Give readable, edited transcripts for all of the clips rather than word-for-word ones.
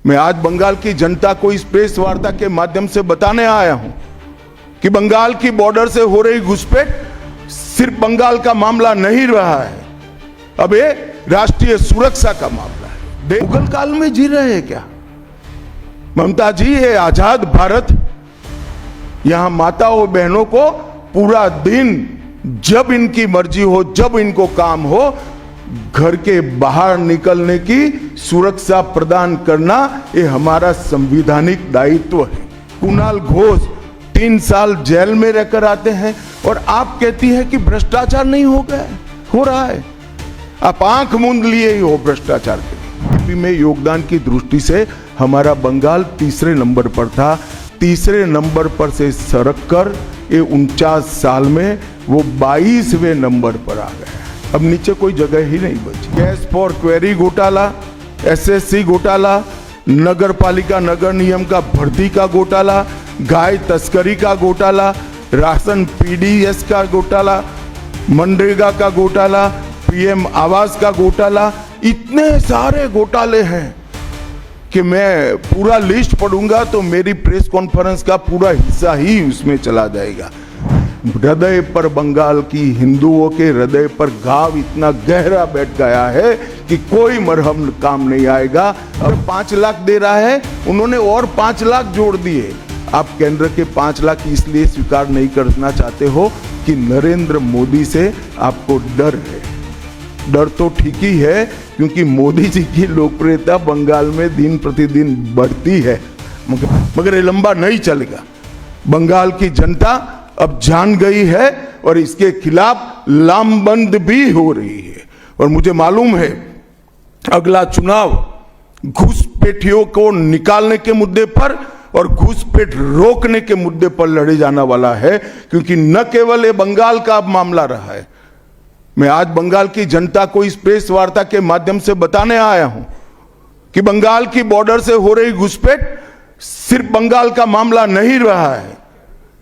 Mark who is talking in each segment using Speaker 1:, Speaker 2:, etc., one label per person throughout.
Speaker 1: मैं आज बंगाल की जनता को इस प्रेस वार्ता के माध्यम से बताने आया हूं कि बंगाल की बॉर्डर से हो रही घुसपैठ सिर्फ बंगाल का मामला नहीं रहा है, अब ये राष्ट्रीय सुरक्षा का मामला है। मुगल काल में जी रहे हैं क्या ममता जी? ये आजाद भारत, यहां माताओं बहनों को पूरा दिन जब इनकी मर्जी हो, जब इनको काम हो, घर के बाहर निकलने की सुरक्षा प्रदान करना ये हमारा संवैधानिक दायित्व है। कुणाल घोष 3 साल जेल में रहकर आते हैं और आप कहती है कि भ्रष्टाचार नहीं हो गया, हो रहा है। आप आंख मूंद लिए ही हो भ्रष्टाचार के लिए। यूपी में योगदान की दृष्टि से हमारा बंगाल तीसरे नंबर पर था, तीसरे नंबर पर से सरक कर ये 49 साल में वो 22वें नंबर पर आ गया। अब नीचे कोई जगह ही नहीं बची। गैस फॉर क्वेरी घोटाला, एसएससी घोटाला, नगर पालिका नगर नियम का भर्ती का घोटाला, गाय तस्करी का घोटाला, राशन पीडीएस का घोटाला, मनरेगा का घोटाला, पीएम आवास का घोटाला, इतने सारे घोटाले हैं कि मैं पूरा लिस्ट पढ़ूंगा तो मेरी प्रेस कॉन्फ्रेंस का पूरा हिस्सा ही उसमें चला जाएगा। हृदय पर बंगाल की हिंदुओं के हृदय पर घाव इतना गहरा बैठ गया है कि कोई मरहम काम नहीं आएगा। और 5 लाख दे रहा है, उन्होंने और 5 लाख जोड़ दिए। आप केंद्र के 5 लाख इसलिए स्वीकार नहीं करना चाहते हो कि नरेंद्र मोदी से आपको डर है। डर तो ठीक ही है क्योंकि मोदी जी की लोकप्रियता बंगाल में दिन प्रतिदिन बढ़ती है, मगर ये लंबा नहीं चलेगा। बंगाल की जनता अब जान गई है और इसके खिलाफ लामबंद भी हो रही है। और मुझे मालूम है अगला चुनाव घुसपैठियों को निकालने के मुद्दे पर और घुसपैठ रोकने के मुद्दे पर लड़े जाने वाला है, क्योंकि न केवल ये बंगाल का अब मामला रहा है। मैं आज बंगाल की जनता को इस प्रेस वार्ता के माध्यम से बताने आया हूं कि बंगाल की बॉर्डर से हो रही घुसपैठ सिर्फ बंगाल का मामला नहीं रहा है,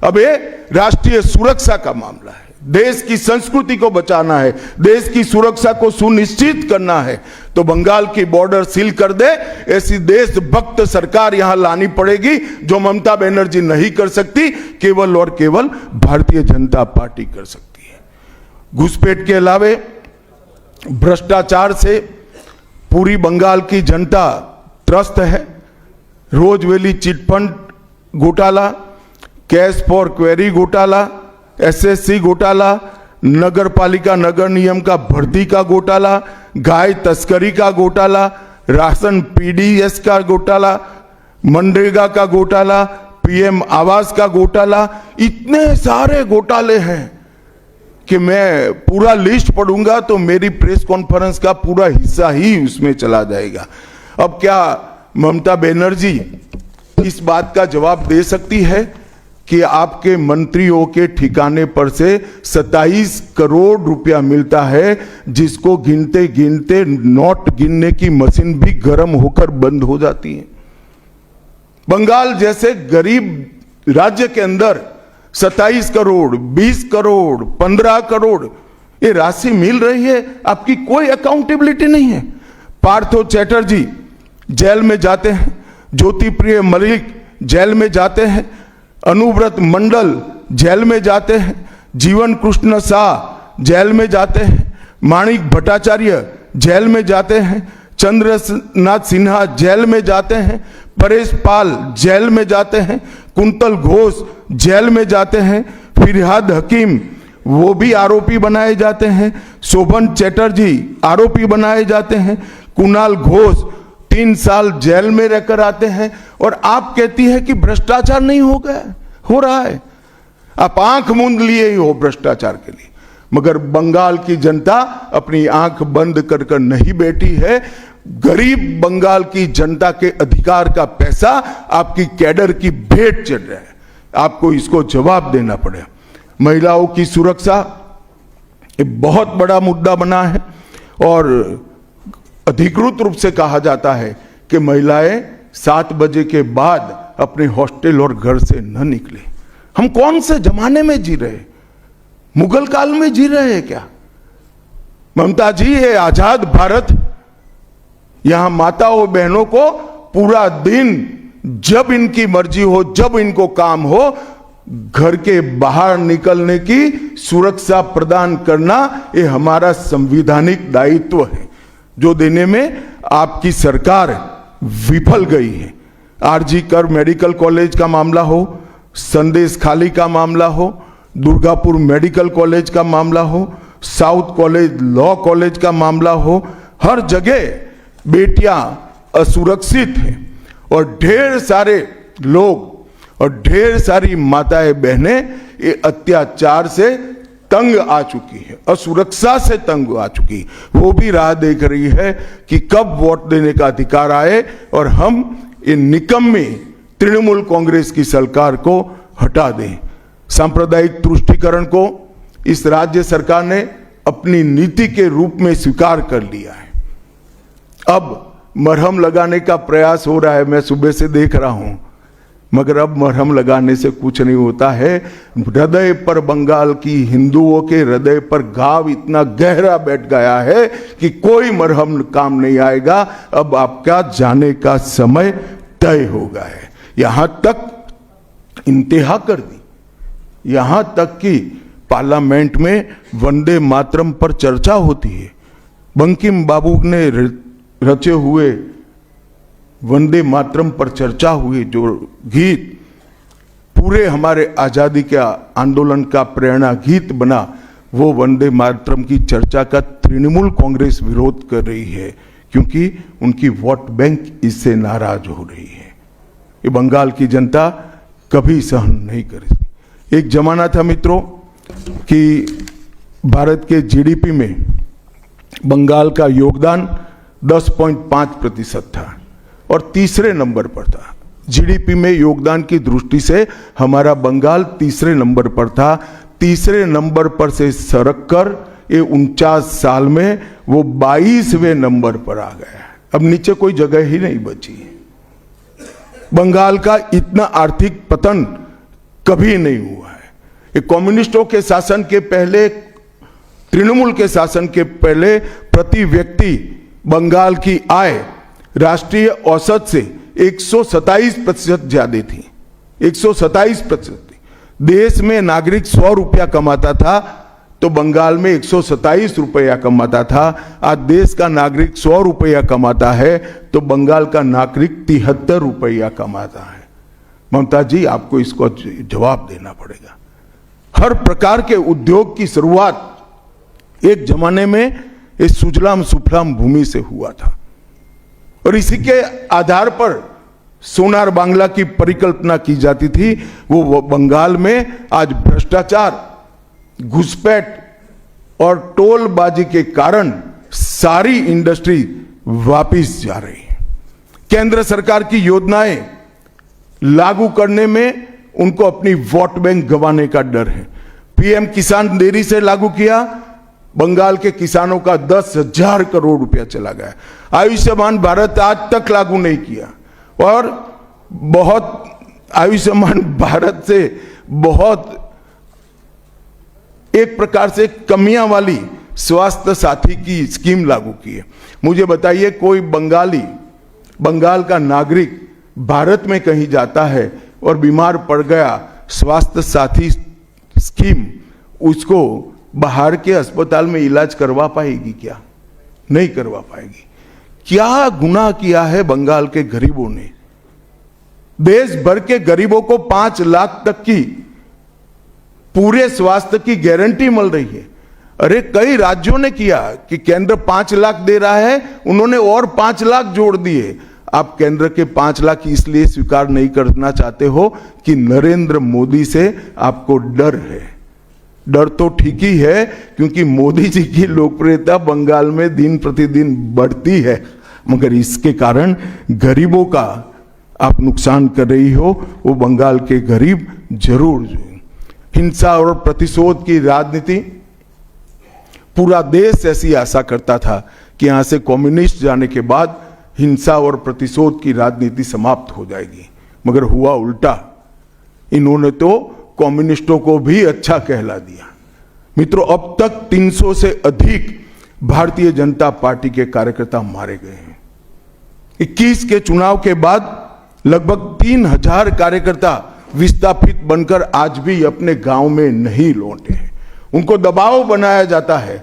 Speaker 1: अब ये राष्ट्रीय सुरक्षा का मामला है। देश की संस्कृति को बचाना है, देश की सुरक्षा को सुनिश्चित करना है तो बंगाल की बॉर्डर सील कर दे, ऐसी देशभक्त सरकार यहां लानी पड़ेगी जो ममता बनर्जी नहीं कर सकती, केवल और केवल भारतीय जनता पार्टी कर सकती है। घुसपैठ के अलावे भ्रष्टाचार से पूरी बंगाल की जनता त्रस्त है। रोजवेली चिटफंड घोटाला, कैश फॉर क्वेरी घोटाला, एसएससी घोटाला, नगर पालिका नगर नियम का भर्ती का घोटाला, गाय तस्करी का घोटाला, राशन पीडीएस का घोटाला, मनरेगा का घोटाला, पीएम आवास का घोटाला, इतने सारे घोटाले हैं कि मैं पूरा लिस्ट पढ़ूंगा तो मेरी प्रेस कॉन्फ्रेंस का पूरा हिस्सा ही उसमें चला जाएगा। अब क्या ममता बनर्जी इस बात का जवाब दे सकती है कि आपके मंत्रियों के ठिकाने पर से 27 करोड़ रुपया मिलता है, जिसको गिनते गिनते नोट गिनने की मशीन भी गर्म होकर बंद हो जाती है। बंगाल जैसे गरीब राज्य के अंदर 27 करोड़, 20 करोड़, 15 करोड़ ये राशि मिल रही है, आपकी कोई अकाउंटेबिलिटी नहीं है। पार्थो चैटर्जी जेल में जाते हैं, ज्योति प्रिय मलिक जेल में जाते हैं, अनुव्रत मंडल जेल में जाते हैं, जीवन कृष्ण शाह जेल में जाते हैं, माणिक भट्टाचार्य जेल में जाते हैं, चंद्रनाथ सिन्हा जेल में जाते हैं, परेश पाल जेल में जाते हैं, कुंतल घोष जेल में जाते हैं, फिरहाद हकीम वो भी आरोपी बनाए जाते हैं, शोभन चैटर्जी आरोपी बनाए जाते हैं, कुणाल घोष 3 साल जेल में रहकर आते हैं और आप कहती है कि भ्रष्टाचार नहीं हो गया, हो रहा है। आप आंख मूंद लिए ही हो भ्रष्टाचार के लिए, मगर बंगाल की जनता अपनी आंख बंद कर कर नहीं बैठी है। गरीब बंगाल की जनता के अधिकार का पैसा आपकी कैडर की भेंट चढ़ रहा है, आपको इसको जवाब देना पड़ेगा। महिलाओं की सुरक्षा एक बहुत बड़ा मुद्दा बना है और अधिकृत रूप से कहा जाता है कि महिलाएं 7 बजे के बाद अपने हॉस्टल और घर से न निकले। हम कौन से जमाने में जी रहे? मुगल काल में जी रहे हैं क्या? ममता जी, ये आजाद भारत, यहां माताओं बहनों को पूरा दिन जब इनकी मर्जी हो, जब इनको काम हो, घर के बाहर निकलने की सुरक्षा प्रदान करना ये हमारा संवैधानिक दायित्व है, जो देने में आपकी सरकार विफल गई है। आरजी कर मेडिकल कॉलेज का मामला हो, संदेश खाली का मामला हो, दुर्गापुर मेडिकल कॉलेज का मामला हो, साउथ कॉलेज लॉ कॉलेज का मामला हो, हर जगह बेटियां असुरक्षित हैं और ढेर सारे लोग और ढेर सारी माताएं बहनें ये अत्याचार से तंग आ चुकी है, असुरक्षा से तंग आ चुकी, वो भी राह देख रही है कि कब वोट देने का अधिकार आए और हम इन निकम्मी तृणमूल कांग्रेस की सरकार को हटा दें। सांप्रदायिक तुष्टीकरण को इस राज्य सरकार ने अपनी नीति के रूप में स्वीकार कर लिया है। अब मरहम लगाने का प्रयास हो रहा है, मैं सुबह से देख रहा हूं, मगर अब मरहम लगाने से कुछ नहीं होता है। हृदय पर, बंगाल की हिंदुओं के हृदय पर घाव इतना गहरा बैठ गया है कि कोई मरहम काम नहीं आएगा। अब आपका जाने का समय तय हो गया है। यहां तक इंतहा कर दी, यहां तक कि पार्लियामेंट में वंदे मातरम पर चर्चा होती है। बंकिम बाबू ने रचे हुए वंदे मातरम पर चर्चा हुई, जो गीत पूरे हमारे आजादी के आंदोलन का प्रेरणा गीत बना, वो वंदे मातरम की चर्चा का तृणमूल कांग्रेस विरोध कर रही है, क्योंकि उनकी वोट बैंक इससे नाराज हो रही है। ये बंगाल की जनता कभी सहन नहीं करेगी। एक जमाना था मित्रों कि भारत के जीडीपी में बंगाल का योगदान 10.5% था और तीसरे नंबर पर था। जीडीपी में योगदान की दृष्टि से हमारा बंगाल तीसरे नंबर पर था। तीसरे नंबर पर से सरक कर ये 49 साल में वो 22वें नंबर पर आ गया। अब नीचे कोई जगह ही नहीं बची है। बंगाल का इतना आर्थिक पतन कभी नहीं हुआ है। ये कम्युनिस्टों के शासन के पहले, तृणमूल के शासन के पहले प्रति व्यक्ति बंगाल की आय राष्ट्रीय औसत से 127% ज्यादा थी। 127% थी। देश में नागरिक 100 रुपया कमाता था तो बंगाल में 127 रुपया कमाता था। आज देश का नागरिक 100 रुपया कमाता है तो बंगाल का नागरिक 73 रुपया कमाता है। ममता जी, आपको इसको जवाब देना पड़ेगा। हर प्रकार के उद्योग की शुरुआत एक जमाने में इस सुजलाम सुफलाम भूमि से हुआ था और इसी के आधार पर सोनार बांग्ला की परिकल्पना की जाती थी। वो बंगाल में आज भ्रष्टाचार, घुसपैठ और टोलबाजी के कारण सारी इंडस्ट्री वापिस जा रही है। केंद्र सरकार की योजनाएं लागू करने में उनको अपनी वोट बैंक गंवाने का डर है। पीएम किसान देरी से लागू किया, बंगाल के किसानों का 10,000 करोड़ रुपया चला गया। आयुष्मान भारत आज तक लागू नहीं किया और बहुत आयुष्मान भारत से बहुत एक प्रकार से कमियां वाली स्वास्थ्य साथी की स्कीम लागू की है। मुझे बताइए, कोई बंगाल का नागरिक भारत में कहीं जाता है और बीमार पड़ गया, स्वास्थ्य साथी स्कीम उसको बाहर के अस्पताल में इलाज करवा पाएगी क्या? नहीं करवा पाएगी। क्या गुनाह किया है बंगाल के गरीबों ने? देश भर के गरीबों को 5 लाख तक की पूरे स्वास्थ्य की गारंटी मिल रही है। अरे कई राज्यों ने किया कि केंद्र 5 लाख दे रहा है, उन्होंने और 5 लाख जोड़ दिए। आप केंद्र के 5 लाख इसलिए स्वीकार नहीं करना चाहते हो कि नरेंद्र मोदी से आपको डर है। डर तो ठीक ही है, क्योंकि मोदी जी की लोकप्रियता बंगाल में दिन प्रतिदिन बढ़ती है, मगर इसके कारण गरीबों का आप नुकसान कर रही हो। वो बंगाल के गरीब जरूर। हिंसा और प्रतिशोध की राजनीति, पूरा देश ऐसी आशा करता था कि यहां से कम्युनिस्ट जाने के बाद हिंसा और प्रतिशोध की राजनीति समाप्त हो जाएगी, मगर हुआ उल्टा। इन्होंने तो कम्युनिस्टों को भी अच्छा कहला दिया। मित्रों, अब तक 300 से अधिक भारतीय जनता पार्टी के कार्यकर्ता मारे गए हैं। 21 के चुनाव के बाद लगभग 3000 कार्यकर्ता विस्थापित बनकर आज भी अपने गांव में नहीं लौटे हैं। उनको दबाव बनाया जाता है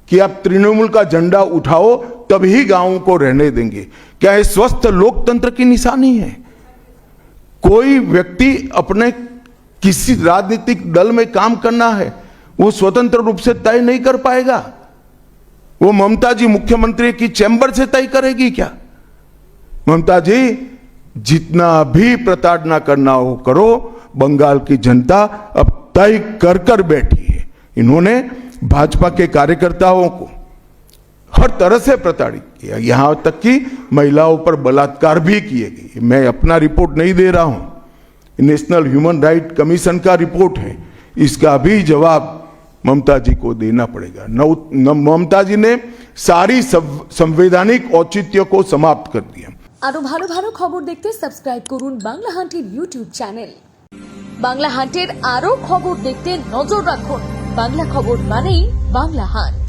Speaker 1: कि आप तृणमूल का झंडा उठाओ तभी गांवों को रहने देंगे। क्या ये स्वस्थ लोकतंत्र की निशानी है? कोई व्यक्ति अपने किसी राजनीतिक दल में काम करना है, वो स्वतंत्र रूप से तय नहीं कर पाएगा। वो ममता जी मुख्यमंत्री की चैम्बर से तय करेगी क्या? ममता जी, जितना भी प्रताड़ना करना हो करो, बंगाल की जनता अब तय कर कर बैठी है। इन्होंने भाजपा के कार्यकर्ताओं को हर तरह से प्रताड़ित किया, यहां तक कि महिलाओं पर बलात्कार भी किए गए। मैं अपना रिपोर्ट नहीं दे रहा हूं, नेशनल ह्यूमन राइट कमीशन का रिपोर्ट है, इसका भी जवाब ममता जी को देना पड़ेगा। ममता जी ने सारी संवैधानिक औचित्य को समाप्त कर दिया।
Speaker 2: আরো ভালো ভালো খবর দেখতে সাবস্ক্রাইব করুন বাংলা হান্টের ইউটিউব চ্যানেল। বাংলা হান্টের আরো খবর দেখতে নজর রাখুন। বাংলা খবর মানেই বাংলা হান্ট।